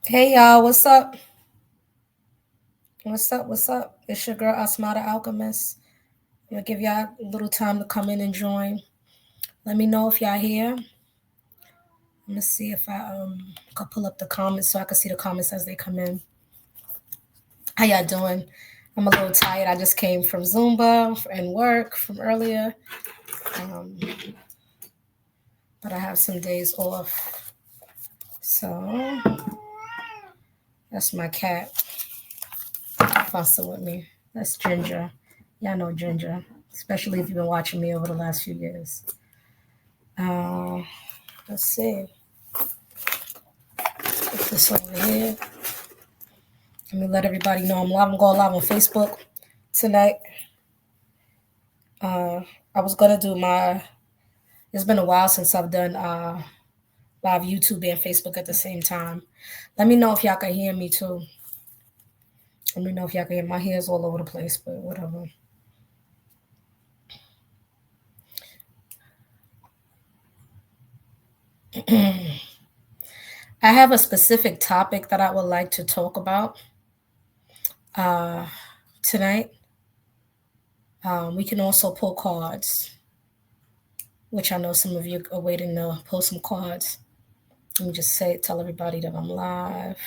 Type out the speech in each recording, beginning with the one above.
Hey y'all, what's up? What's up? What's up? It's your girl Asma the Alchemist. I'm gonna give y'all a little time to come in and join. Let me know if y'all here. I'm gonna see if I can pull up the comments so I can see the comments as they come in. How y'all doing? I'm a little tired. I just came from Zumba and work from earlier, um, but I have some days off. So that's my cat fussing with me. That's Ginger. Y'all know Ginger, especially if you've been watching me over the last few years. Uh, let's see. Put this over here. Let me let everybody know I'm live. I'm going live on Facebook tonight. I was gonna do my. It's been a while since I've done live YouTube and Facebook at the same time. Let me know if y'all can hear me too. Let me know if y'all can hear my hair's all over the place, but whatever. I have a specific topic that I would like to talk about uh, tonight. We can also pull cards, which I know some of you are waiting to pull some cards. Let me just tell everybody that I'm live.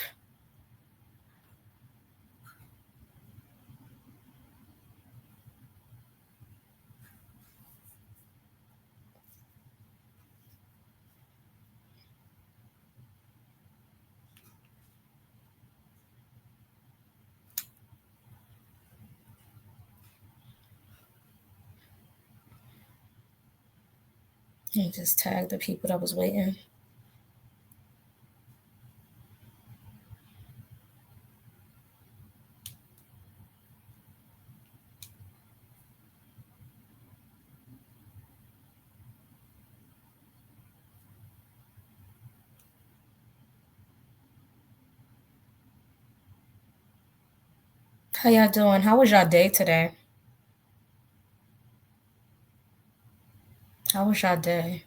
Let me just tag the people that was waiting. How y'all doing? How was y'all day today? How was y'all day?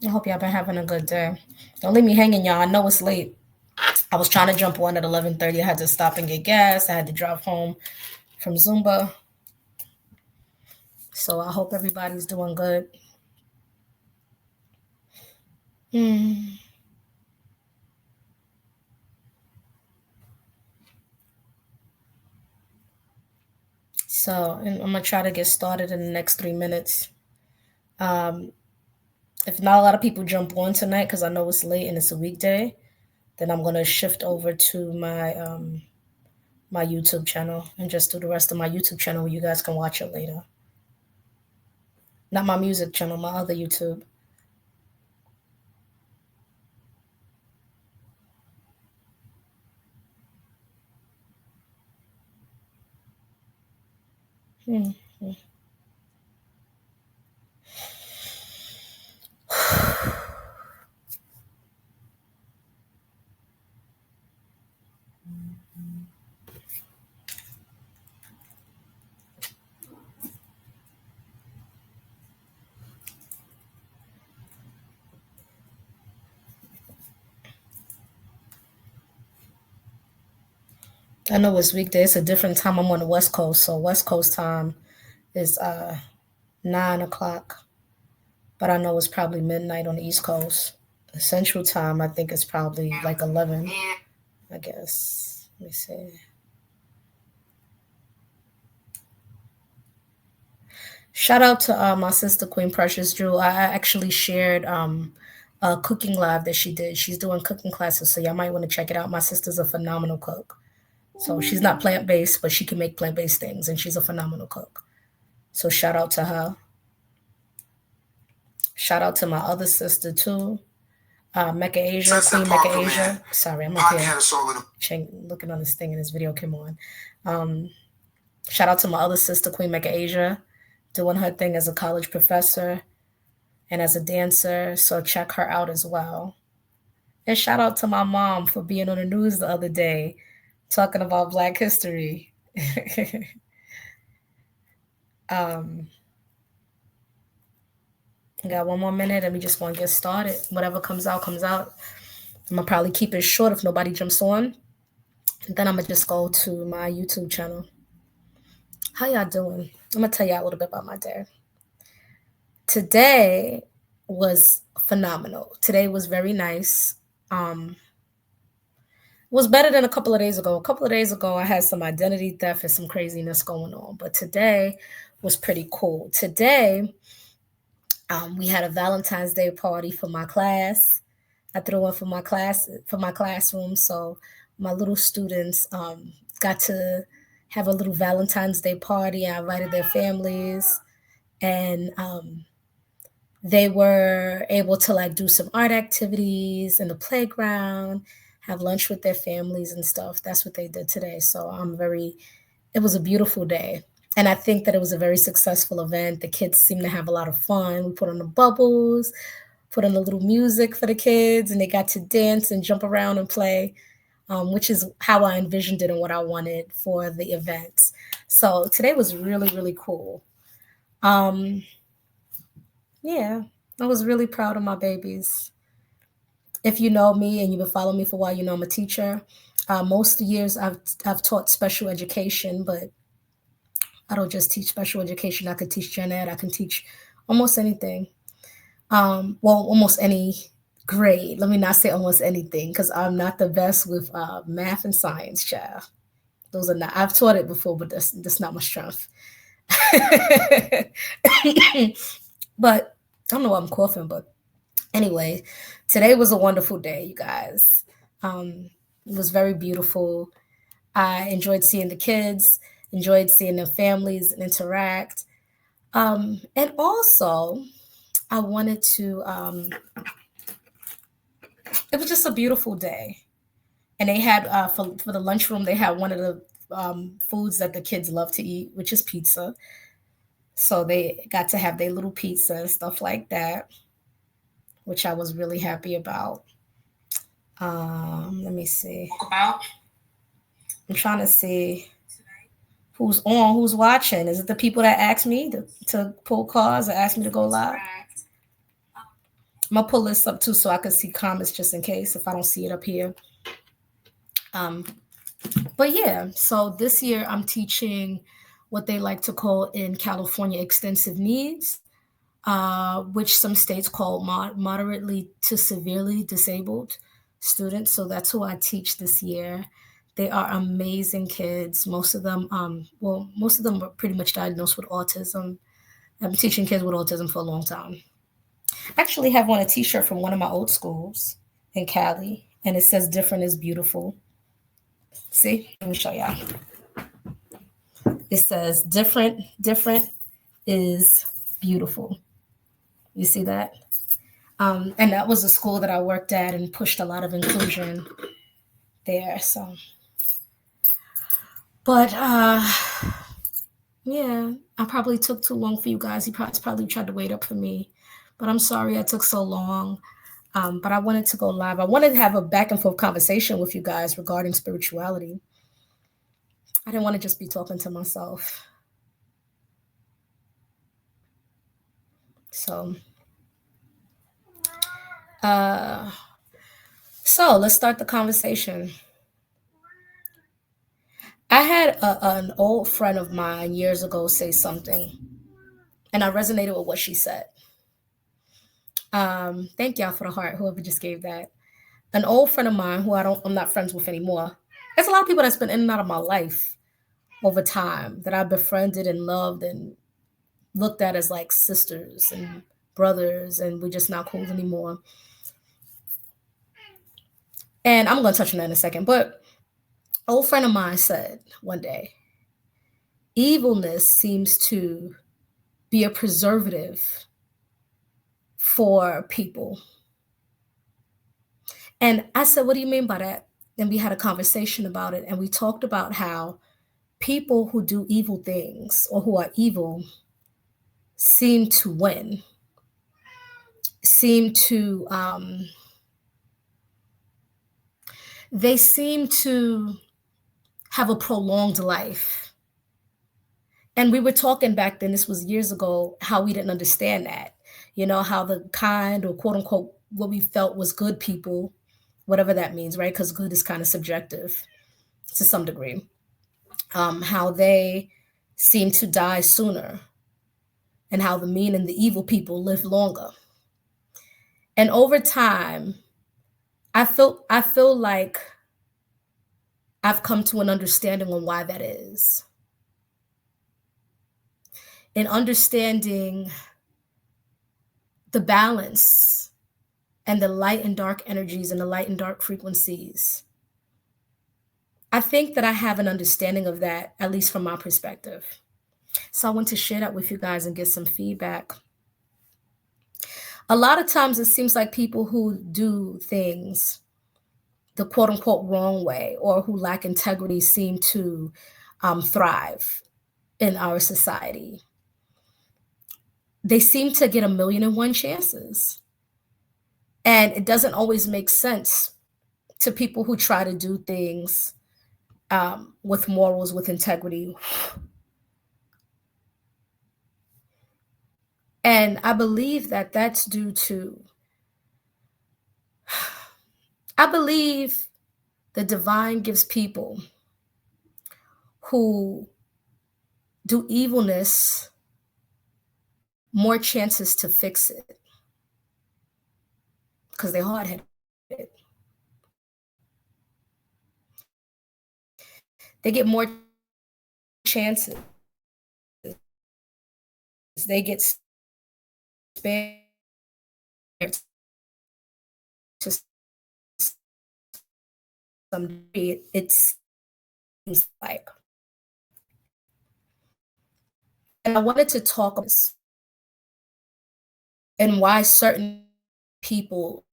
I hope y'all been having a good day. Don't leave me hanging, y'all. I know it's late. I was trying to jump on at 11:30. I had to stop and get gas. I had to drive home from Zumba. So I hope everybody's doing good. Hmm. So I'm gonna try to get started in the next 3 minutes. Um, if not a lot of people jump on tonight, because I know it's late and it's a weekday, then I'm gonna shift over to my YouTube channel and just do the rest of my YouTube channel where you guys can watch it later. Not my music channel, my other YouTube. Hmm. I know it's weekday. It's a different time. I'm on the West Coast, so West Coast time is 9 o'clock. But I know it's probably midnight on the East Coast. Central time, I think it's probably like 11. I guess. Let me see. Shout out to my sister Queen Precious Jewel. I actually shared a cooking live that she did. She's doing cooking classes, so y'all might want to check it out. My sister's a phenomenal cook. So she's not plant based, but she can make plant based things, and she's a phenomenal cook. So shout out to her. Shout out to my other sister too, Mecca Asia, Queen Mecca Asia. Sorry, I'm up here looking on this thing, and this video came on. Um, Shout out to my other sister, Queen Mecca Asia, doing her thing as a college professor and as a dancer. So check her out as well. And shout out to my mom for being on the news the other day talking about Black history. Um, I got one more minute and we just want to get started. Whatever comes out, comes out. I'm gonna probably keep it short if nobody jumps on. And then I'm gonna just go to my YouTube channel. How y'all doing? I'm gonna tell y'all a little bit about my day. Today was phenomenal. Today was very nice. Was better than a couple of days ago. A couple of days ago, I had some identity theft and some craziness going on, but today was pretty cool. Today, we had a Valentine's Day party for my class. I threw one for my classroom, so my little students got to have a little Valentine's Day party. I invited their families, and they were able to like do some art activities in the playground, have lunch with their families and stuff. That's what they did today. So it was a beautiful day. And I think that it was a very successful event. The kids seemed to have a lot of fun. We put on the bubbles, put on a little music for the kids, and they got to dance and jump around and play, which is how I envisioned it and what I wanted for the event. So today was really, really cool. Um, yeah, I was really proud of my babies. If you know me and you've been following me for a while, you know I'm a teacher. Most years I've taught special education, but I don't just teach special education. I could teach gen ed. I can teach almost anything. Well, almost any grade. Let me not say almost anything because I'm not the best with math and science, child. Those are not. I've taught it before, but that's not my strength. But I don't know why I'm coughing, but anyway, today was a wonderful day, you guys. It was very beautiful. I enjoyed seeing the kids, enjoyed seeing their families and interact. And also, I wanted to, it was just a beautiful day. And they had, for the lunchroom, they had one of the foods that the kids love to eat, which is pizza. So they got to have their little pizza and stuff like that, which I was really happy about. Let me see. I'm trying to see who's on, who's watching. Is it the people that asked me to pull cards or asked me to go live? I'm gonna pull this up too so I can see comments just in case if I don't see it up here. Um, but yeah, so this year I'm teaching what they like to call in California extensive needs, which some states call moderately to severely disabled students. So that's who I teach this year. They are amazing kids. Most of them, most of them were pretty much diagnosed with autism. I've been teaching kids with autism for a long time. I actually have on a T-shirt from one of my old schools in Cali, and it says "Different is beautiful." See, let me show y'all. It says "Different is beautiful." You see that? And that was a school that I worked at and pushed a lot of inclusion there. So, but yeah, I probably took too long for you guys. You probably tried to wait up for me, but I'm sorry I took so long. But I wanted to go live. I wanted to have a back and forth conversation with you guys regarding spirituality. I didn't want to just be talking to myself. So, so let's start the conversation. I had an old friend of mine years ago say something, and I resonated with what she said. Thank y'all for the heart, whoever just gave that. An old friend of mine who I'm not friends with anymore. There's a lot of people that's been in and out of my life over time that I befriended and loved and looked at as like sisters and brothers, and we're just not cool anymore. And I'm going to touch on that in a second. But an old friend of mine said one day, evilness seems to be a preservative for people. And I said, what do you mean by that? And we had a conversation about it. And we talked about how people who do evil things or who are evil seem to win, they seem to have a prolonged life. And we were talking back then, this was years ago, how we didn't understand that. How the kind, or quote unquote, what we felt was good people, whatever that means, right? Because good is kind of subjective to some degree. How they seem to die sooner, and how the mean and the evil people live longer. And over time, I feel like I've come to an understanding on why that is. In understanding the balance and the light and dark energies and the light and dark frequencies, I think that I have an understanding of that, at least from my perspective. So I want to share that with you guys and get some feedback. A lot of times it seems like people who do things the quote unquote wrong way, or who lack integrity, seem to thrive in our society. They seem to get a million and one chances. And it doesn't always make sense to people who try to do things with morals, with integrity. And I believe that that's due to, I believe the divine gives people who do evilness more chances to fix it because they're hard headed. They get more chances. They get spared to some degree. It seems like. And I wanted to talk about this and why certain people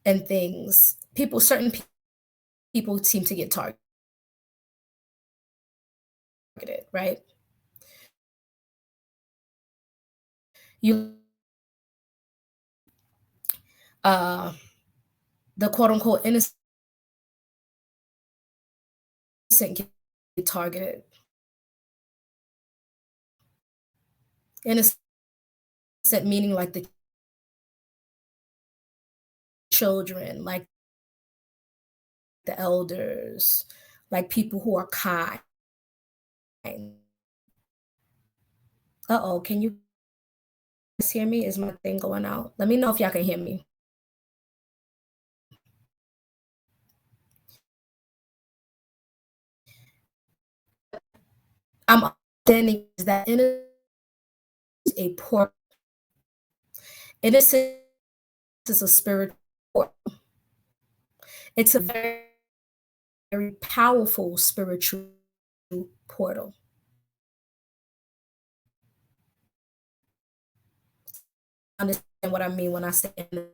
and things, certain people seem to get targeted, right? You, uh, the quote unquote innocent get targeted. Innocent meaning like the children, like the elders, like people who are kind. Uh-oh, can you guys hear me? Is my thing going out? Let me know if y'all can hear me. I'm understanding is that innocence is a poor, innocence is a spiritual portal. It's a very, very powerful spiritual portal. Understand what I mean when I say innocence.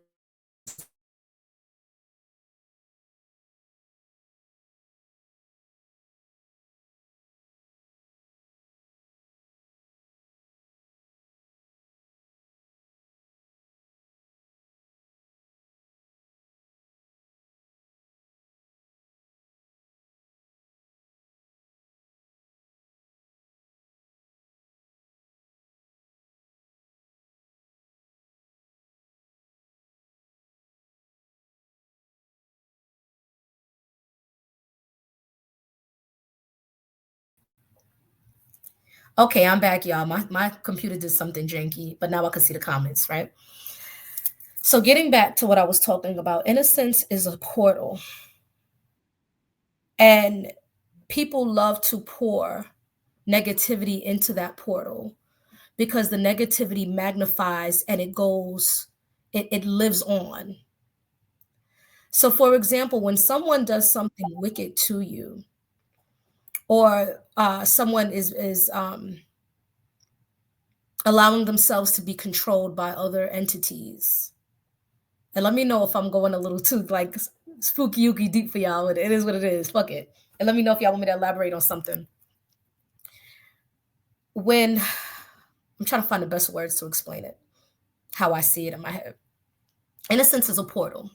Okay, I'm back, y'all. My computer did something janky, but now I can see the comments, right? So getting back to what I was talking about, innocence is a portal. And people love to pour negativity into that portal because the negativity magnifies and it lives on. So, for example, when someone does something wicked to you, or someone is allowing themselves to be controlled by other entities, and let me know if I'm going a little too like spooky ooky deep for y'all. It is what it is. Fuck it. And let me know if y'all want me to elaborate on something. When I'm trying to find the best words to explain it, how I see it in my head. Innocence is a portal.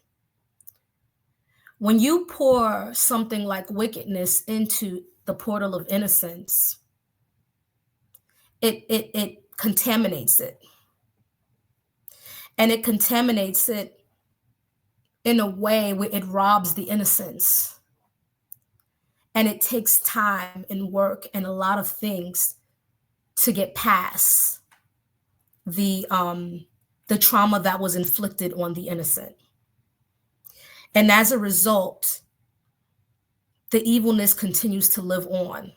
When you pour something like wickedness into the portal of innocence, it contaminates it. And it contaminates it in a way where it robs the innocence. And it takes time and work and a lot of things to get past the trauma that was inflicted on the innocent. And as a result, the evilness continues to live on,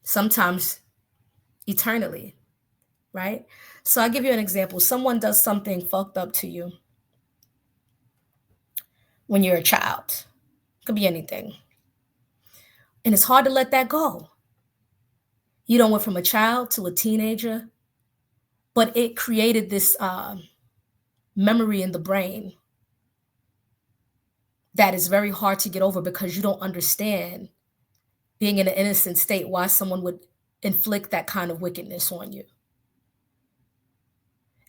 sometimes eternally, right? So I'll give you an example. Someone does something fucked up to you when you're a child. It could be anything. And it's hard to let that go. You don't went from a child to a teenager, but it created this memory in the brain that is very hard to get over because you don't understand, being in an innocent state, why someone would inflict that kind of wickedness on you.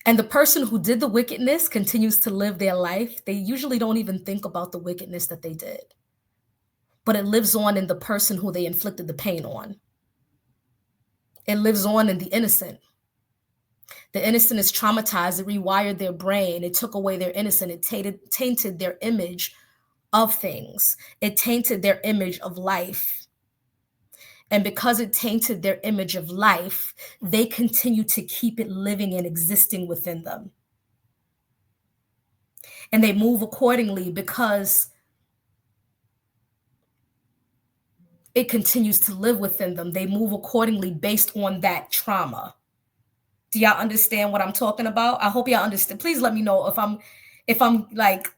And the person who did the wickedness continues to live their life. They usually don't even think about the wickedness that they did, but it lives on in the person who they inflicted the pain on. It lives on in the innocent. The innocent is traumatized. It rewired their brain. It took away their innocence. It tainted their image of things. It tainted their image of life. And because it tainted their image of life, they continue to keep it living and existing within them. And they move accordingly because it continues to live within them. They move accordingly based on that trauma. Do y'all understand what I'm talking about? I hope y'all understand. Please let me know if I'm like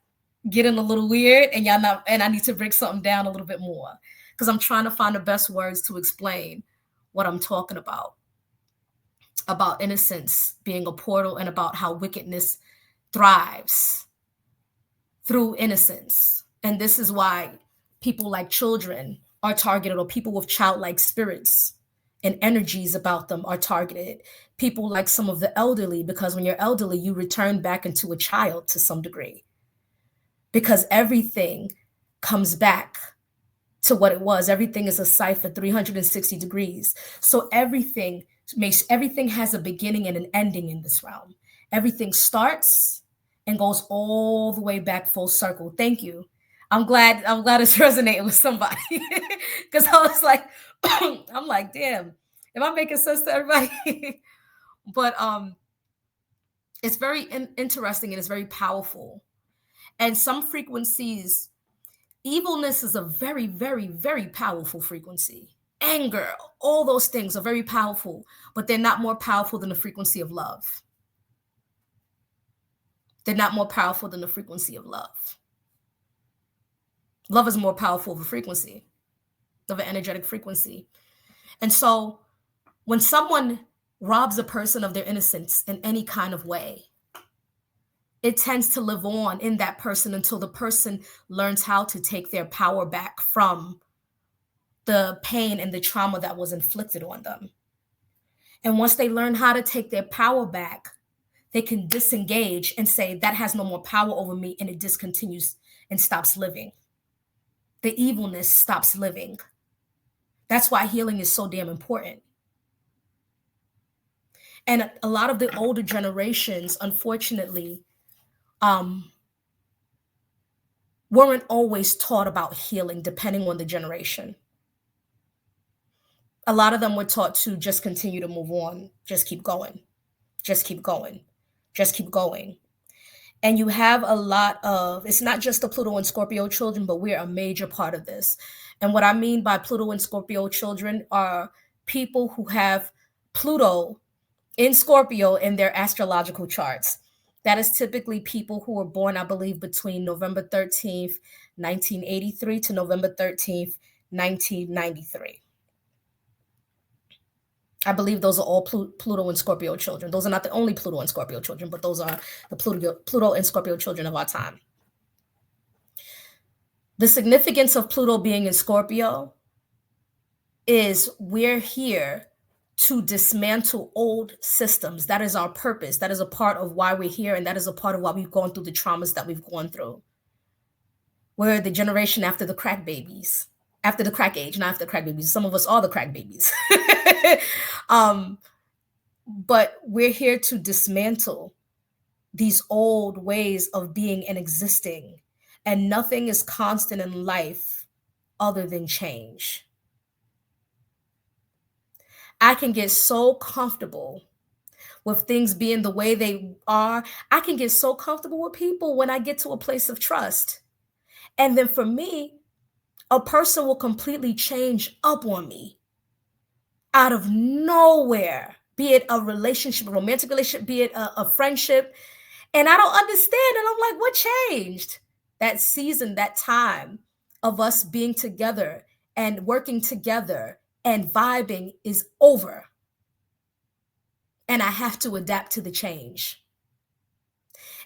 getting a little weird and y'all not, and I need to break something down a little bit more, because I'm trying to find the best words to explain what I'm talking about innocence being a portal and about how wickedness thrives through innocence. And this is why people like children are targeted, or people with childlike spirits and energies about them are targeted. People like some of the elderly, because when you're elderly, you return back into a child to some degree, because everything comes back to what it was. Everything is a cipher, 360 degrees. So everything has a beginning and an ending in this realm. Everything starts and goes all the way back full circle. Thank you. I'm glad it's resonating with somebody, because I was like, I'm like, damn, am I making sense to everybody? But it's very interesting and it's very powerful. And some frequencies, evilness is a very, very, very powerful frequency. Anger, all those things are very powerful, but they're not more powerful than the frequency of love. They're not more powerful than the frequency of love. Love is more powerful of a frequency, of an energetic frequency. And so when someone robs a person of their innocence in any kind of way, it tends to live on in that person until the person learns how to take their power back from the pain and the trauma that was inflicted on them. And once they learn how to take their power back, they can disengage and say, that has no more power over me, and it discontinues and stops living. The evilness stops living. That's why healing is so damn important. And a lot of the older generations, unfortunately, weren't always taught about healing, depending on the generation. A lot of them were taught to just continue to move on, just keep going, just keep going, just keep going. And you have a lot of, it's not just the Pluto and Scorpio children, but we're a major part of this. And what I mean by Pluto and Scorpio children are people who have Pluto in Scorpio in their astrological charts. That is typically people who were born, I believe, between November 13th, 1983 to November 13th, 1993. I believe those are all Pluto and Scorpio children. Those are not the only Pluto and Scorpio children, but those are the Pluto and Scorpio children of our time. The significance of Pluto being in Scorpio is we're here to dismantle old systems. That is our purpose. That is a part of why we're here, and that is a part of why we've gone through the traumas that we've gone through. We're the generation after the crack babies. after the crack age, not after the crack babies. Some of us are the crack babies. But we're here to dismantle these old ways of being and existing. And nothing is constant in life other than change. I can get so comfortable with things being the way they are. I can get so comfortable with people when I get to a place of trust. And then for me, a person will completely change up on me out of nowhere, be it a relationship, a romantic relationship, be it a friendship. And I don't understand. And I'm like, what changed? That season, that time of us being together and working together and vibing is over. And I have to adapt to the change.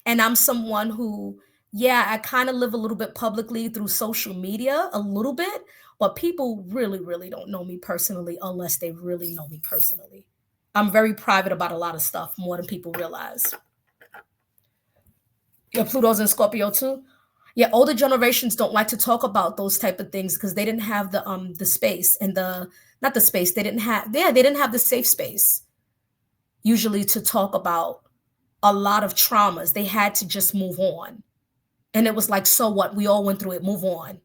And I'm someone who, yeah, I kind of live a little bit publicly through social media, a little bit, but people really, really don't know me personally unless they really know me personally. I'm very private about a lot of stuff, more than people realize. Your Pluto's in Scorpio too. Yeah, older generations don't like to talk about those type of things because they didn't have the space and the not the space. They didn't have they didn't have the safe space usually to talk about a lot of traumas. They had to just move on. And it was like, so what? We all went through it, move on.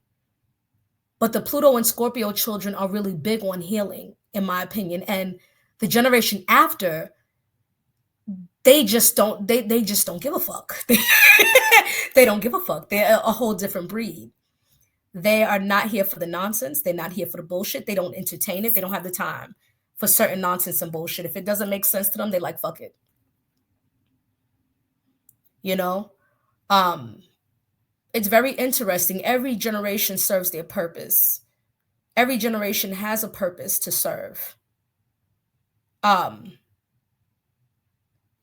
But the Pluto and Scorpio children are really big on healing, in my opinion. And the generation after, they just don't give a fuck. They don't give a fuck. They're a whole different breed. They are not here for the nonsense. They're not here for the bullshit. They don't entertain it. They don't have the time for certain nonsense and bullshit. If it doesn't make sense to them, they like, fuck it. You know? It's very interesting. Every generation serves their purpose. Every generation has a purpose to serve.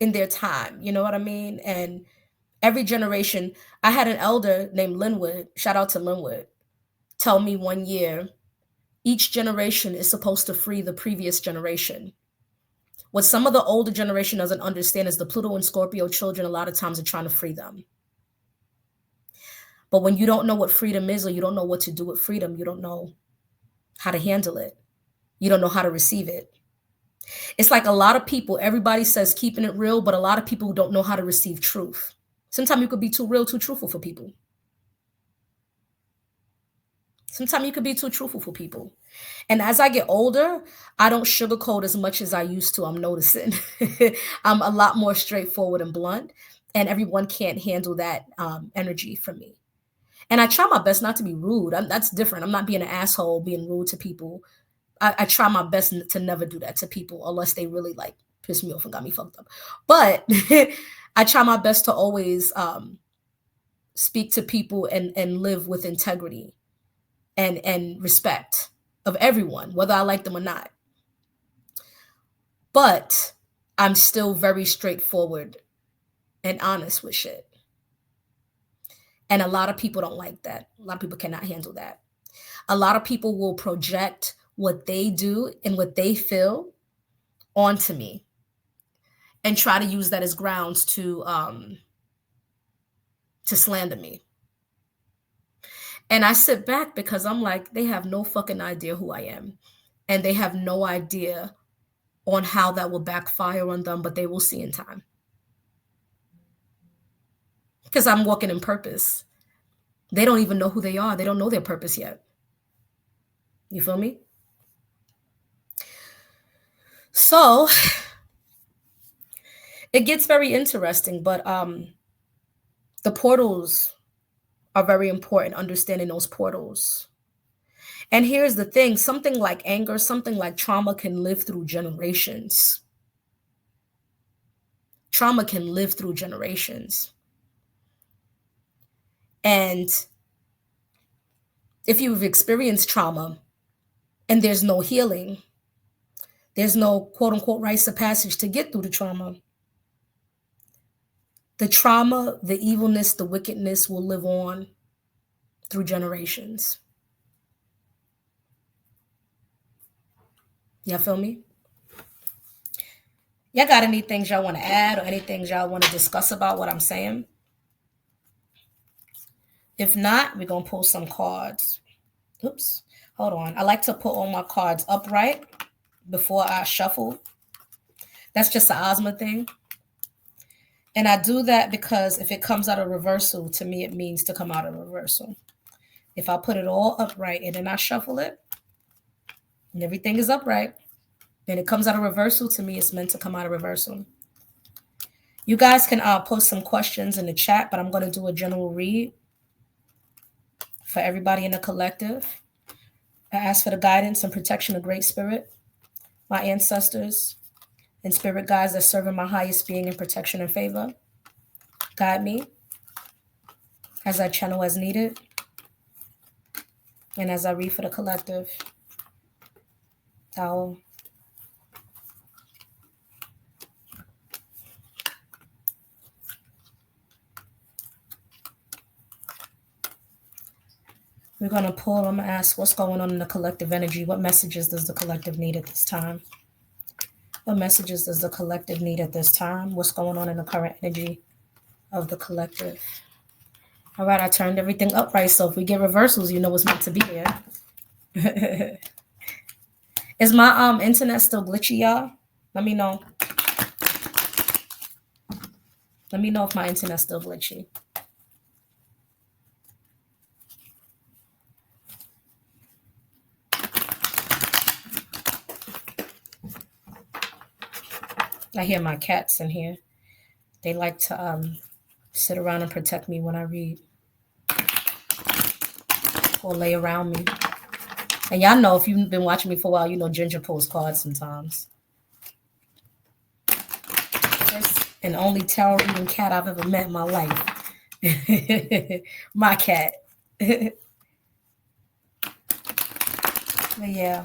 In their time, you know what I mean? And every generation, I had an elder named Linwood, shout out to Linwood, tell me one year, each generation is supposed to free the previous generation. What some of the older generation doesn't understand is the Pluto and Scorpio children a lot of times are trying to free them. But when you don't know what freedom is, or you don't know what to do with freedom, you don't know how to handle it. You don't know how to receive it. It's like a lot of people, everybody says keeping it real, but a lot of people don't know how to receive truth. Sometimes you could be too real, too truthful for people. Sometimes you could be too truthful for people. And as I get older, I don't sugarcoat as much as I used to, I'm noticing. I'm a lot more straightforward and blunt, and everyone can't handle that energy from me. And I try my best not to be rude. That's different. I'm not being an asshole, being rude to people. I try my best to never do that to people unless they really like piss me off and got me fucked up. But I try my best to always speak to people and live with integrity and respect of everyone, whether I like them or not. But I'm still very straightforward and honest with shit. And a lot of people don't like that. A lot of people cannot handle that. A lot of people will project what they do and what they feel onto me and try to use that as grounds to slander me. And I sit back because I'm like, they have no fucking idea who I am. And they have no idea on how that will backfire on them, but they will see in time. Because I'm walking in purpose. They don't even know who they are. They don't know their purpose yet. You feel me? So it gets very interesting, but the portals are very important, understanding those portals. And here's the thing, something like anger, something like trauma can live through generations. Trauma can live through generations. And if you've experienced trauma and there's no healing, there's no quote unquote rites of passage to get through the trauma, the evilness, the wickedness will live on through generations. Y'all feel me? Y'all got any things y'all want to add or any things y'all want to discuss about what I'm saying? If not, we're going to pull some cards. Oops. Hold on. I like to put all my cards upright before I shuffle. That's just an Ozma thing. And I do that because if it comes out of reversal, to me, it means to come out of reversal. If I put it all upright and then I shuffle it and everything is upright, then it comes out of reversal, to me, it's meant to come out of reversal. You guys can post some questions in the chat, but I'm going to do a general read for everybody in the collective. I ask for the guidance and protection of Great Spirit, my ancestors, and spirit guides that serve in my highest being in protection and favor. Guide me as I channel as needed and as I read for the collective. Tao. We're going to pull. I'm going to ask what's going on in the collective energy. What messages does the collective need at this time? What messages does the collective need at this time? What's going on in the current energy of the collective? All right, I turned everything upright, so if we get reversals, you know what's meant to be there. Is my internet still glitchy, y'all? Let me know. Let me know if my internet's still glitchy. I hear my cats in here. They like to sit around and protect me when I read or lay around me. And y'all know, if you've been watching me for a while, you know Ginger pulls cards sometimes. First and only tarot reading cat I've ever met in my life. My cat. But yeah,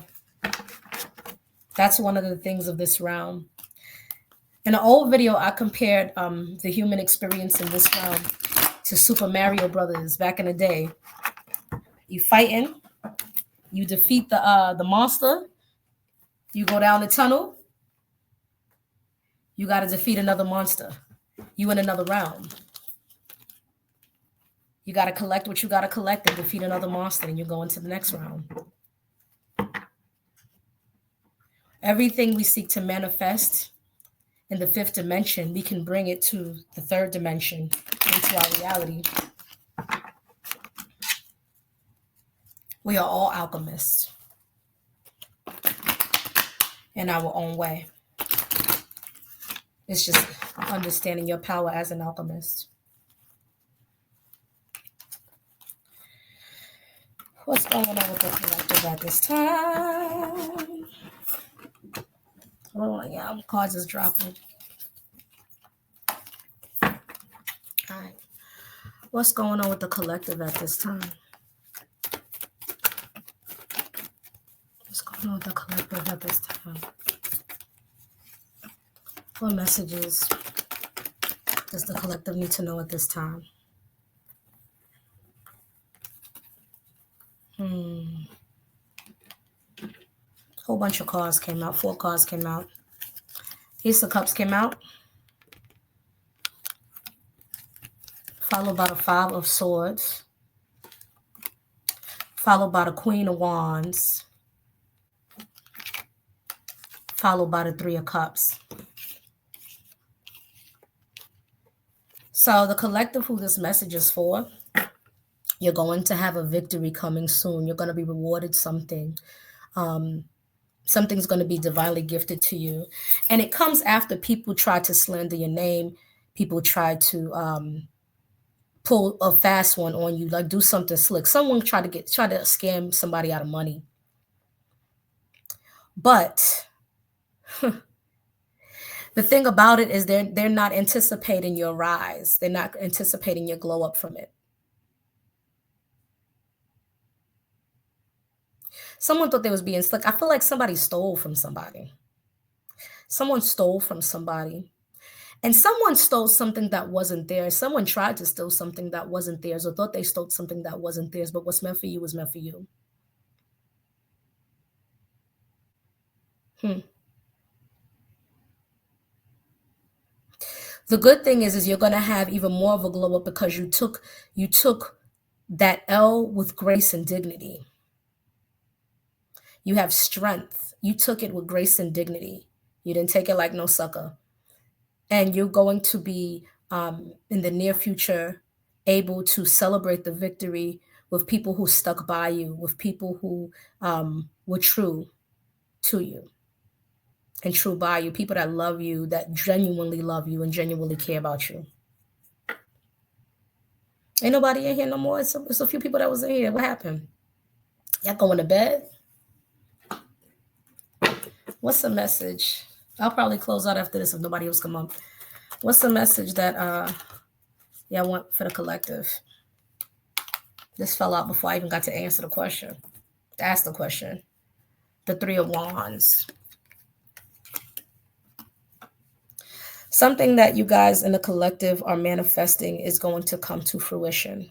that's one of the things of this round. In an old video, I compared the human experience in this round to Super Mario Brothers back in the day. You fighting, you defeat the monster, you go down the tunnel, you got to defeat another monster. You in another round. You got to collect what you got to collect and defeat another monster, and you go into the next round. Everything we seek to manifest in the fifth dimension, we can bring it to the third dimension, into our reality. We are all alchemists in our own way. It's just understanding your power as an alchemist. What's going on with the collective at this time? Oh, yeah, cards is dropping. All right. What's going on with the collective at this time? What's going on with the collective at this time? What messages does the collective need to know at this time? Whole bunch of cards came out. 4 cards came out. Ace of Cups came out. Followed by the 5 of Swords. Followed by the Queen of Wands. Followed by the 3 of Cups. So the collective who this message is for, you're going to have a victory coming soon. You're going to be rewarded something. Something's going to be divinely gifted to you. And it comes after people try to slander your name. People try to pull a fast one on you, like do something slick. Someone try to scam somebody out of money. But the thing about it is they're not anticipating your rise. They're not anticipating your glow up from it. Someone thought they was being slick. I feel like somebody stole from somebody. Someone stole from somebody. And someone stole something that wasn't theirs. Someone tried to steal something that wasn't theirs, or thought they stole something that wasn't theirs. But what's meant for you is meant for you. The good thing is you're going to have even more of a glow up because you took that L with grace and dignity. You have strength. You took it with grace and dignity. You didn't take it like no sucker. And you're going to be, in the near future, able to celebrate the victory with people who stuck by you, with people who were true to you and true by you, people that love you, that genuinely love you and genuinely care about you. Ain't nobody in here no more. It's a few people that was in here. What happened? Y'all going to bed? What's the message? I'll probably close out after this if nobody else come up. What's the message that y'all want for the collective? This fell out before I even got to answer the question. Ask the question. The Three of Wands. Something that you guys in the collective are manifesting is going to come to fruition.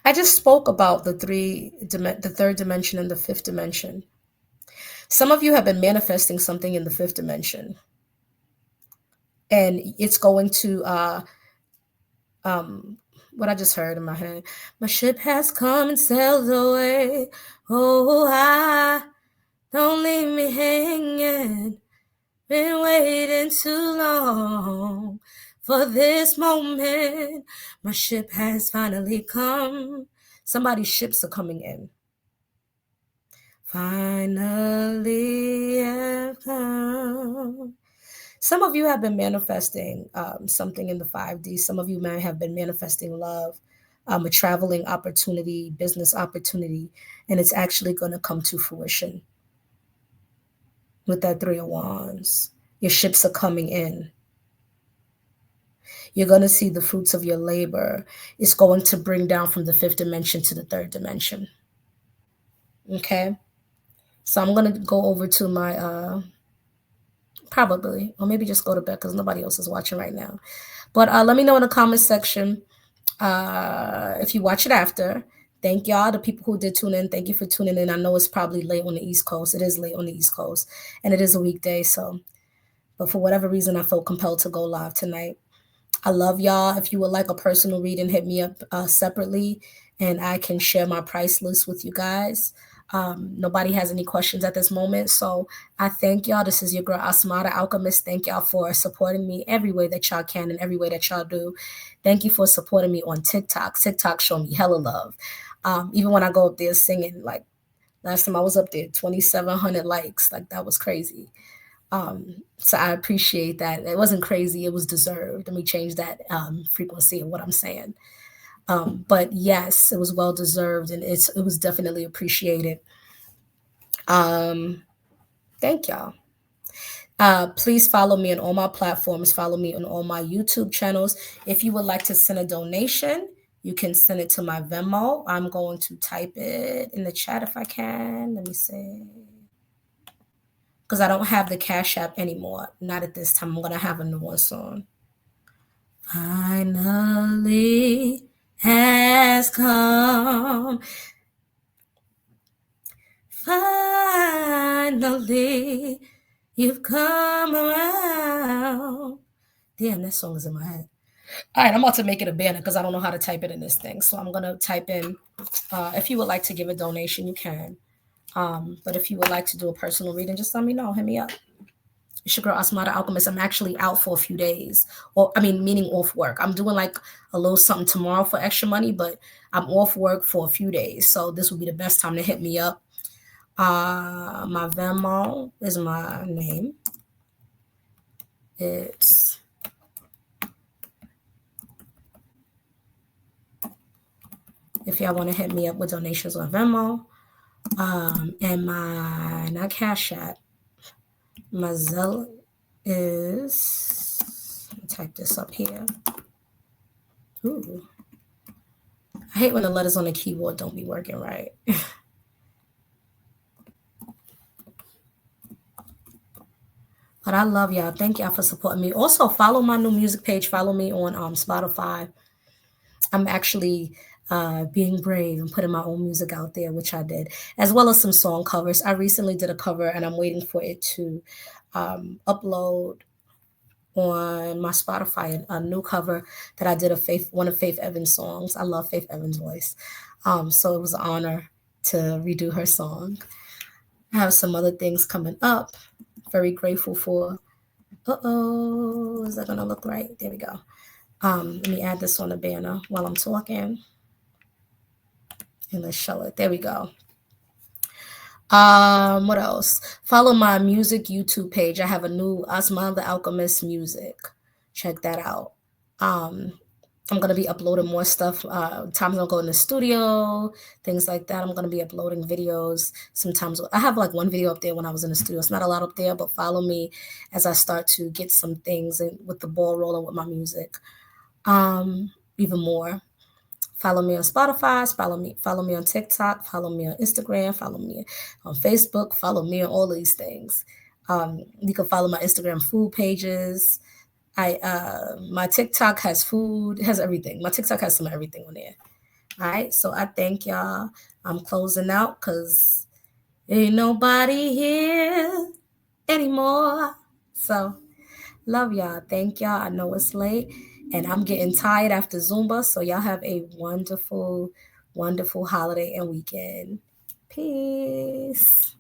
I just spoke about the third dimension and the fifth dimension. Some of you have been manifesting something in the fifth dimension, and it's going to what I just heard in my head. My ship has come and sailed away. Oh, don't leave me hanging. Been waiting too long for this moment. My ship has finally come. Somebody's ships are coming in. Finally have come. Some of you have been manifesting something in the 5D. Some of you may have been manifesting love, a traveling opportunity, business opportunity, and it's actually going to come to fruition with that Three of Wands. Your ships are coming in. You're going to see the fruits of your labor. It's going to bring down from the fifth dimension to the third dimension. Okay? So I'm going to go over to my, probably, or maybe just go to bed because nobody else is watching right now. But let me know in the comment section if you watch it after. Thank y'all, the people who did tune in. Thank you for tuning in. I know it's probably late on the East Coast. It is late on the East Coast. And it is a weekday. But for whatever reason, I felt compelled to go live tonight. I love y'all. If you would like a personal reading, hit me up separately and I can share my price list with you guys. Nobody has any questions at this moment. So I thank y'all. This is your girl, Asmata Alchemist. Thank y'all for supporting me every way that y'all can and every way that y'all do. Thank you for supporting me on TikTok. TikTok showed me hella love. Even when I go up there singing, like last time I was up there, 2,700 likes. Like that was crazy. So I appreciate that. It wasn't crazy. It was deserved. Let me change that frequency of what I'm saying. But yes, it was well deserved and it was definitely appreciated. Thank y'all. Please follow me on all my platforms. Follow me on all my YouTube channels. If you would like to send a donation, you can send it to my Venmo. I'm going to type it in the chat if I can. Let me see. Because I don't have the Cash App anymore. Not at this time. I'm going to have a new one soon. Finally has come. Finally, you've come around. Damn, that song is in my head. All right, I'm about to make it a banner because I don't know how to type it in this thing. So I'm going to type in, if you would like to give a donation, you can. But if you would like to do a personal reading, just let me know. Hit me up. It's your girl, Asmata Alchemist. I'm actually out for a few days. Meaning off work. I'm doing like a little something tomorrow for extra money, but I'm off work for a few days. So this would be the best time to hit me up. My Venmo is my name. It's if y'all want to hit me up with donations on Venmo. And my not Cash App. My Zelle is, let me type this up here. Ooh. I hate when the letters on the keyboard don't be working right. But I love y'all. Thank y'all for supporting me. Also, follow my new music page. Follow me on Spotify. I'm actually being brave and putting my own music out there, which I did, as well as some song covers. I recently did a cover and I'm waiting for it to upload on my Spotify a new cover that I did of one of Faith Evans' songs. I love Faith Evans' voice. So it was an honor to redo her song. I have some other things coming up. Very grateful for. Is that gonna look right? There we go. Let me add this on the banner while I'm talking. And let's show it. There we go. What else? Follow my music YouTube page. I have a new Asma the Alchemist music. Check that out. I'm gonna be uploading more stuff. Times I'll go in the studio, things like that. I'm gonna be uploading videos. Sometimes I have like one video up there when I was in the studio. It's not a lot up there, but follow me as I start to get some things with the ball rolling with my music. Even more. Follow me on Spotify, follow me on TikTok, follow me on Instagram, follow me on Facebook, follow me on all these things. You can follow my Instagram food pages. My TikTok has food, has everything. My TikTok has some of everything on there. All right, so I thank y'all. I'm closing out because ain't nobody here anymore. So love y'all. Thank y'all. I know it's late and I'm getting tired after Zumba. So y'all have a wonderful, wonderful holiday and weekend. Peace.